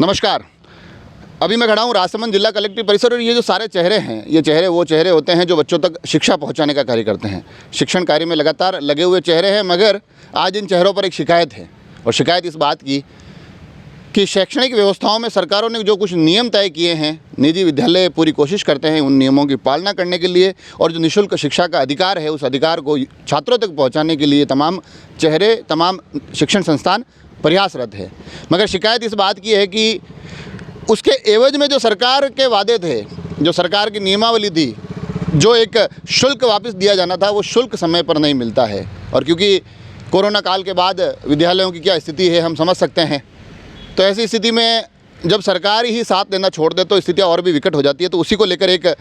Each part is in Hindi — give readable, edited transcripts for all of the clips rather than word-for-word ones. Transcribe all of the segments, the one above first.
नमस्कार। अभी मैं खड़ा हूँ राजसमंद जिला कलेक्ट्रेट परिसर और ये जो सारे चेहरे हैं, ये चेहरे वो चेहरे होते हैं जो बच्चों तक शिक्षा पहुँचाने का कार्य करते हैं। शिक्षण कार्य में लगातार लगे हुए चेहरे हैं, मगर आज इन चेहरों पर एक शिकायत है और शिकायत इस बात की कि शैक्षणिक व्यवस्थाओं में सरकारों ने जो कुछ नियम तय किए हैं, निजी विद्यालय पूरी कोशिश करते हैं उन नियमों की पालना करने के लिए, और जो निःशुल्क शिक्षा का अधिकार है उस अधिकार को छात्रों तक पहुंचाने के लिए तमाम चेहरे, तमाम शिक्षण संस्थान प्रयासरत है। मगर शिकायत इस बात की है कि उसके एवज में जो सरकार के वादे थे, जो सरकार की नियमावली थी, जो एक शुल्क वापस दिया जाना था, वो शुल्क समय पर नहीं मिलता है। और क्योंकि कोरोना काल के बाद विद्यालयों की क्या स्थिति है हम समझ सकते हैं, तो ऐसी स्थिति में जब सरकार ही साथ देना छोड़ दे तो स्थितियाँ और भी विकट हो जाती है। तो उसी को लेकर एक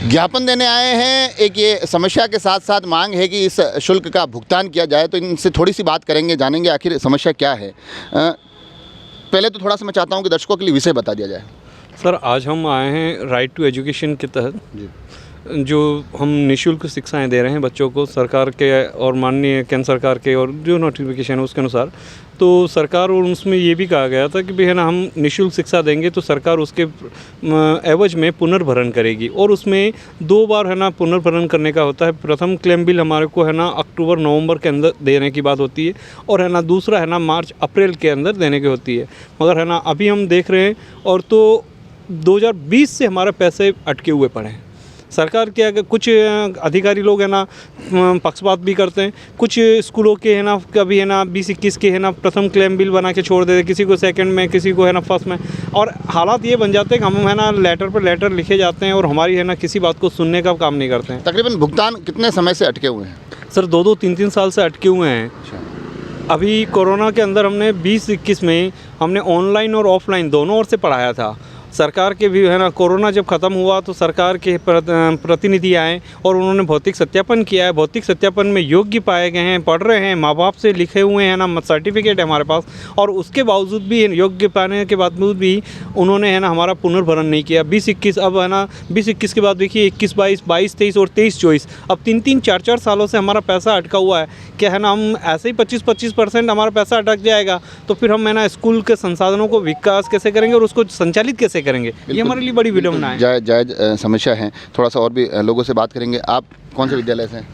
ज्ञापन देने आए हैं। एक ये समस्या के साथ साथ मांग है कि इस शुल्क का भुगतान किया जाए। तो इनसे थोड़ी सी बात करेंगे, जानेंगे आखिर समस्या क्या है। पहले तो थोड़ा सा मैं चाहता हूँ कि दर्शकों के लिए विषय बता दिया जाए। सर, आज हम आए हैं राइट टू एजुकेशन के तहत जो हम निःशुल्क शिक्षाएं दे रहे हैं बच्चों को, सरकार के और माननीय केंद्र सरकार के और जो नोटिफिकेशन है उसके अनुसार। तो सरकार और उसमें ये भी कहा गया था कि भाई है ना, हम निःशुल्क शिक्षा देंगे तो सरकार उसके एवज में पुनर्भरण करेगी, और उसमें 2 बार है ना पुनर्भरण करने का होता है। प्रथम क्लेम बिल हमारे को है ना अक्टूबर-नवंबर के अंदर देने की बात होती है, और है ना दूसरा है ना मार्च-अप्रैल के अंदर देने की होती है। मगर है ना अभी हम देख रहे हैं, और तो 2020 से हमारे पैसे अटके हुए पड़े हैं। सरकार के अगर कुछ अधिकारी लोग है ना पक्षपात भी करते हैं। कुछ स्कूलों के है ना कभी है ना 20-21 के है ना प्रथम क्लेम बिल बना के छोड़ देते, किसी को सेकंड में, किसी को है ना फर्स्ट में, और हालात ये बन जाते हैं कि हम है ना लेटर पर लेटर लिखे जाते हैं और हमारी है ना किसी बात को सुनने का काम नहीं करते हैं। तकरीबन भुगतान कितने समय से अटके हुए हैं? सर 2-2, 3-3 साल से अटके हुए हैं। अभी कोरोना के अंदर हमने 20-21 में हमने ऑनलाइन और ऑफलाइन दोनों ओर से पढ़ाया था। सरकार के भी है ना, कोरोना जब ख़त्म हुआ तो सरकार के प्रतिनिधि आए और उन्होंने भौतिक सत्यापन किया है। भौतिक सत्यापन में योग्य पाए गए हैं, पढ़ रहे हैं, माँ बाप से लिखे हुए हैं ना, सर्टिफिकेट है हमारे पास, और उसके बावजूद भी योग्य पाने के बावजूद भी उन्होंने है ना हमारा पुनर्भरण नहीं किया। 20-21 अब है ना 20-21 के बाद देखिए 21-22, 22-23 और 23-24, अब 3-3, 4-4 सालों से हमारा पैसा अटका हुआ है। क्या है ना, हम ऐसे ही 25% हमारा पैसा अटक जाएगा तो फिर हम है ना स्कूल के संसाधनों को विकास कैसे करेंगे और उसको संचालित कैसे करेंगे? ये हमारे लिए बड़ी विडम्बना है। जायज़ समस्या है। थोड़ा सा और भी लोगों से बात करेंगे। आप कौन से विद्यालय से हैं?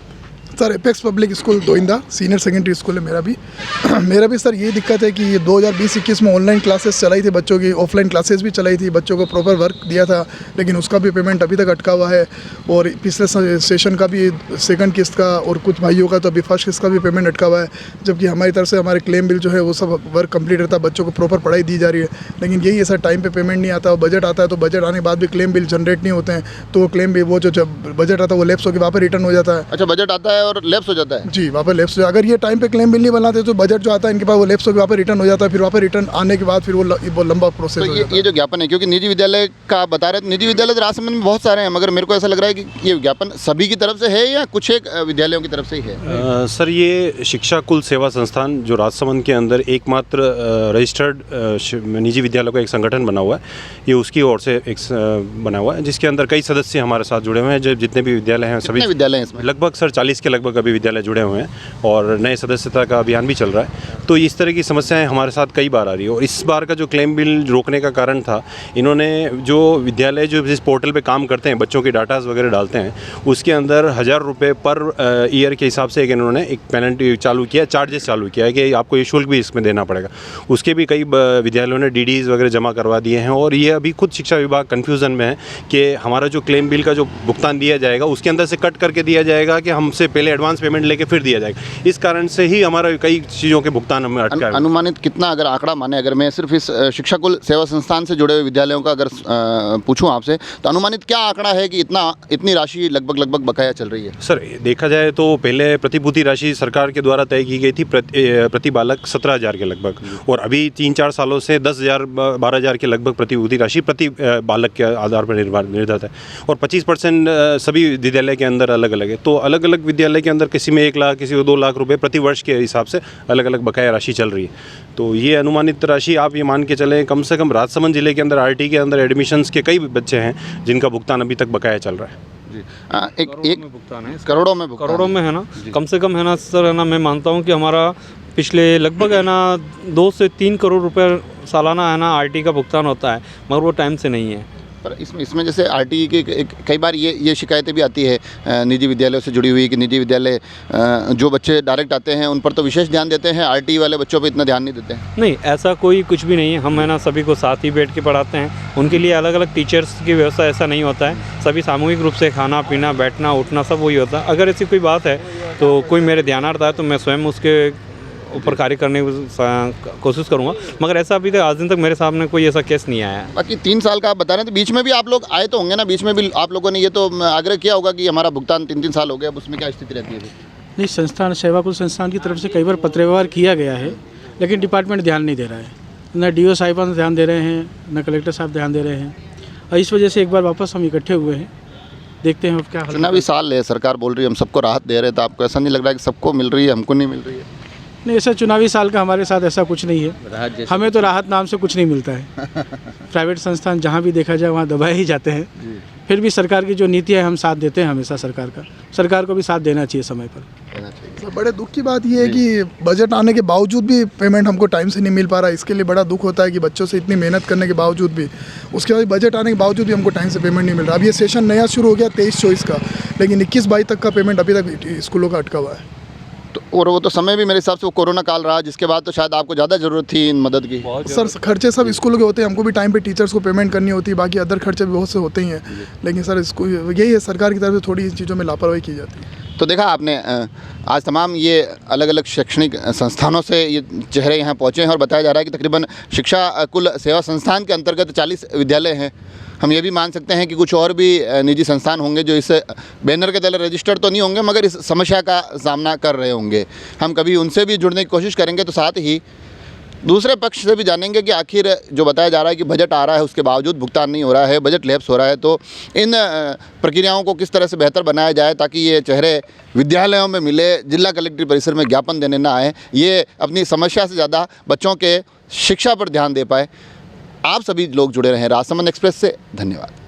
सर एपेक्स पब्लिक स्कूल दोइंदा सीनियर सेकेंडरी स्कूल है मेरा भी सर ये दिक्कत है कि ये 2020-21 में ऑनलाइन क्लासेस चलाई थी बच्चों की, ऑफलाइन क्लासेस भी चलाई थी, बच्चों को प्रॉपर वर्क दिया था, लेकिन उसका भी पेमेंट अभी तक अटका हुआ है। और पिछले सेशन का भी सेकंड किस्त का और कुछ भाइयों का तो अभी फर्स्ट किस्त का भी पेमेंट अटका हुआ है। जबकि हमारी तरफ से हमारे क्लेम बिल जो है वो सब वर्क कंप्लीट रहता है, बच्चों को प्रॉपर पढ़ाई दी जा रही है, लेकिन यही है सर, टाइम पर पेमेंट नहीं आता। बजट आता है तो बजट आने के बाद भी क्लेम बिल जनरेट नहीं होते हैं, तो वो क्लेम बिल वो जो बजट आता है वो लैप्स होकर वहाँ पर रिटर्न हो जाता है। अच्छा, बजट आता है और लैप्स हो जाता है? जी, वहाँ पर लैप्स। अगर ये टाइम पे क्लेम बिल नहीं बनाते तो बजट जो आता है इनके पास वो लैप्स होकर वहाँ पर रिटर्न हो जाता है। फिर वहाँ पर रिटर्न आने के बाद फिर वो लंबा प्रोसेस हो जाता है। ये जो ज्ञापन है, क्योंकि निजी विद्यालय का बता रहे थे, निजी विद्यालय तो राजसमंद में बहुत सारे हैं, मगर मेरे को ऐसा लग रहा है कि ये ज्ञापन सभी की तरफ से है या कुछ एक विद्यालयों की तरफ से ही है? सर, ये शिक्षा कुल सेवा संस्थान जो राजसमंद के अंदर एकमात्र रजिस्टर्ड निजी विद्यालयों का एक संगठन बना हुआ है, ये उसकी ओर से एक बना हुआ है, जिसके अंदर कई सदस्य हमारे साथ जुड़े हुए हैं। जो जितने भी विद्यालय हैं सभी विद्यालय हैं इसमें? लगभग सर 40 के लगभग अभी विद्यालय जुड़े हुए हैं और नए सदस्यता का अभियान भी चल रहा है। तो इस तरह की समस्याएं हमारे साथ कई बार आ रही है, और इस बार का जो क्लेम बिल रोकने का कारण था, इन्होंने जो विद्यालय जो जिस पोर्टल पे काम करते हैं, बच्चों के डाटाज वगैरह डालते हैं, उसके अंदर 1000 रुपये पर ईयर के हिसाब से इन्होंने एक पेनल्टी चालू किया, चार्जेस चालू किया है कि आपको ये शुल्क भी इसमें देना पड़ेगा। उसके भी कई विद्यालयों ने DDs वगैरह जमा करवा दिए हैं, और ये अभी खुद शिक्षा विभाग कन्फ्यूज़न में है कि हमारा जो क्लेम बिल का जो भुगतान दिया जाएगा उसके अंदर से कट करके दिया जाएगा कि हमसे पहले एडवांस पेमेंट लेके फिर दिया जाएगा। इस कारण से ही हमारा कई चीज़ों के भुगतान हमें अटका है। अनुमानित कितना, अगर आंकड़ा माने, अगर मैं सिर्फ इस शिक्षा कुल सेवा संस्थान से जुड़े हुए विद्यालयों का अगर पूछूं आपसे, तो अनुमानित क्या आंकड़ा है कि इतनी राशि लगभग बकाया चल रही है? सर, देखा जाए तो पहले प्रतिभूति राशि सरकार के द्वारा तय की गई थी प्रति बालक 17,000 के लगभग, और अभी 3-4 सालों से 10,000 12,000 के लगभग प्रतिभूति राशि प्रति बालक के आधार पर निर्धारित है, और 25% सभी विद्यालय के अंदर अलग अलग है। तो अलग अलग विद्यालय के अंदर किसी में 1 लाख, किसी को 2 लाख रुपए प्रति वर्ष के हिसाब से अलग अलग बकाया राशि चल रही है। तो ये अनुमानित राशि आप ये मान के चलें, कम से कम राजसमंद जिले के अंदर RT के अंदर एडमिशन्स के कई बच्चे हैं जिनका भुगतान अभी तक बकाया चल रहा है। एक भुगतान है, करोड़ों में है ना, कम से कम है ना सर, है ना, मैं मानता हूँ कि हमारा पिछले लगभग है ना 2 से 3 करोड़ रुपए सालाना है ना आरटी का भुगतान होता है, मगर वो टाइम से नहीं है। पर इसमें जैसे आरटीई की कई बार ये शिकायतें भी आती है निजी विद्यालयों से जुड़ी हुई कि निजी विद्यालय जो बच्चे डायरेक्ट आते हैं उन पर तो विशेष ध्यान देते हैं, आरटीई वाले बच्चों पर इतना ध्यान नहीं देते हैं। नहीं, ऐसा कोई कुछ भी नहीं है। हम है ना सभी को साथ ही बैठ के पढ़ाते हैं। उनके लिए अलग अलग टीचर्स की व्यवस्था ऐसा नहीं होता है। सभी सामूहिक रूप से खाना पीना बैठना उठना सब वही होता है। अगर ऐसी कोई बात है तो कोई मेरे ध्यानार्थ आए तो मैं स्वयं उसके ऊपर कार्य करने की कोशिश करूँगा, मगर ऐसा अभी तक आज दिन तक मेरे सामने कोई ऐसा केस नहीं आया है। बाकी 3 साल का आप बता रहे थे, बीच में भी आप लोग आए तो होंगे ना, बीच में भी आप लोगों ने ये तो आग्रह किया होगा कि हमारा भुगतान 3-3 साल हो गया, अब उसमें क्या स्थिति रहती है? नहीं, संस्थान सेवाकुल संस्थान की तरफ से कई बार पत्र व्यवहार किया गया है, लेकिन डिपार्टमेंट ध्यान नहीं दे रहा है। न डीओ साहिबान ध्यान दे रहे हैं, न कलेक्टर साहब ध्यान दे रहे हैं, और इस वजह से एक बार वापस हम इकट्ठे हुए हैं। देखते हैं अब क्या हल। चुनावी साल है, सरकार बोल रही है हम सबको राहत दे रहे हैं, तो आपको ऐसा नहीं लग रहा है कि सबको मिल रही है, हमको नहीं मिल रही है? नहीं, ऐसा चुनावी साल का हमारे साथ ऐसा कुछ नहीं है। हमें तो राहत नाम से कुछ नहीं मिलता है। प्राइवेट संस्थान जहाँ भी देखा जाए वहाँ दबाए ही जाते हैं। फिर भी सरकार की जो नीति है हम साथ देते हैं हमेशा। सरकार को भी साथ देना चाहिए समय पर। सर, बड़े दुख की बात ये है कि बजट आने के बावजूद भी पेमेंट हमको टाइम से नहीं मिल पा रहा है। इसके लिए बड़ा दुख होता है कि बच्चों से इतनी मेहनत करने के बावजूद भी, उसके बाद बजट आने के बावजूद भी हमको टाइम से पेमेंट नहीं मिल रहा। अब ये सेशन नया शुरू हो गया 23-24 का, लेकिन 21-22 तक का पेमेंट अभी तक स्कूलों का अटका हुआ है। तो और वो तो समय भी मेरे हिसाब से वो कोरोना काल रहा, जिसके बाद तो शायद आपको ज़्यादा ज़रूरत थी इन मदद की। सर, खर्चे सब स्कूलों के होते हैं, हमको भी टाइम पे टीचर्स को पेमेंट करनी होती है, बाकी अदर खर्चे भी बहुत से होते ही हैं। लेकिन सर स्कूल यही है, सरकार की तरफ से थोड़ी इन चीज़ों में लापरवाही की जाती है। तो देखा आपने, आज तमाम ये अलग अलग शैक्षणिक संस्थानों से ये चेहरे यहाँ पहुँचे हैं और बताया जा रहा है कि तकरीबन शिक्षा कुल सेवा संस्थान के अंतर्गत 40 विद्यालय हैं। हम ये भी मान सकते हैं कि कुछ और भी निजी संस्थान होंगे जो इस बैनर के तले रजिस्टर्ड तो नहीं होंगे, मगर इस समस्या का सामना कर रहे होंगे। हम कभी उनसे भी जुड़ने की कोशिश करेंगे, तो साथ ही दूसरे पक्ष से भी जानेंगे कि आखिर जो बताया जा रहा है कि बजट आ रहा है उसके बावजूद भुगतान नहीं हो रहा है, बजट लैप्स हो रहा है, तो इन प्रक्रियाओं को किस तरह से बेहतर बनाया जाए ताकि ये चेहरे विद्यालयों में मिले, जिला कलेक्ट्रेट परिसर में ज्ञापन देने ना आए, ये अपनी समस्या से ज़्यादा बच्चों के शिक्षा पर ध्यान दे पाए। आप सभी लोग जुड़े रहें राजसमंद एक्सप्रेस से। धन्यवाद।